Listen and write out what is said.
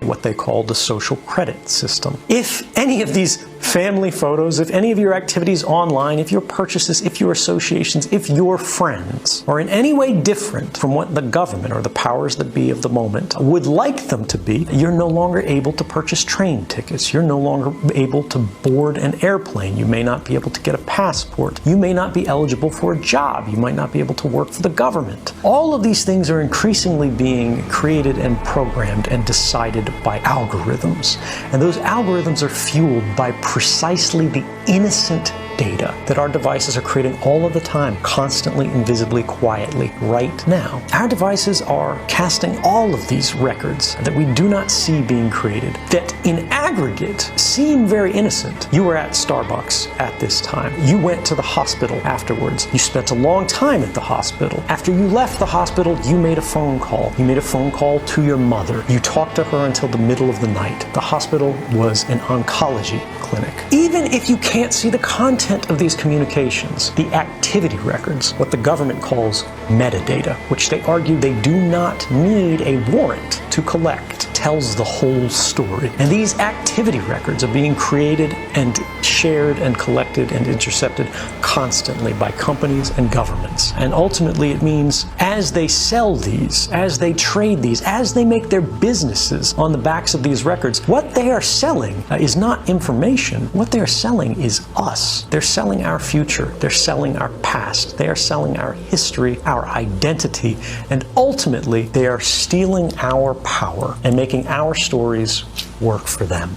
what they call the social credit system. If any of these family photos, if any of your activities online, if your purchases, if your associations, if your friends are in any way different from what the government or the powers that be of the moment would like them to be, you're no longer able to purchase train tickets. You're no longer able to board an airplane. You may not be able to get a passport. You may not be eligible for a job. You might not be able to work for the government. All of these things are increasingly being created and programmed and decided by algorithms. And those algorithms are fueled by precisely the innocent data that our devices are creating all of the time, constantly, invisibly, quietly, right now. Our devices are casting all of these records that we do not see being created, that in aggregate seem very innocent. You were at Starbucks at this time. You went to the hospital afterwards. You spent a long time at the hospital. After you left the hospital, you made a phone call. You made a phone call to your mother. You talked to her until the middle of the night. The hospital was an oncology clinic. Even if you can't see the content of these communications, the activity records, what the government calls metadata, which they argue they do not need a warrant to collect, tells the whole story. And these activity records are being created and shared and collected and intercepted constantly by companies and governments. And ultimately it means as they sell these, as they trade these, as they make their businesses on the backs of these records, what they are selling is not information. What they are selling is us. They're selling our future. They're selling our past. They are selling our history, our identity, and ultimately they are stealing our power and making our stories work for them.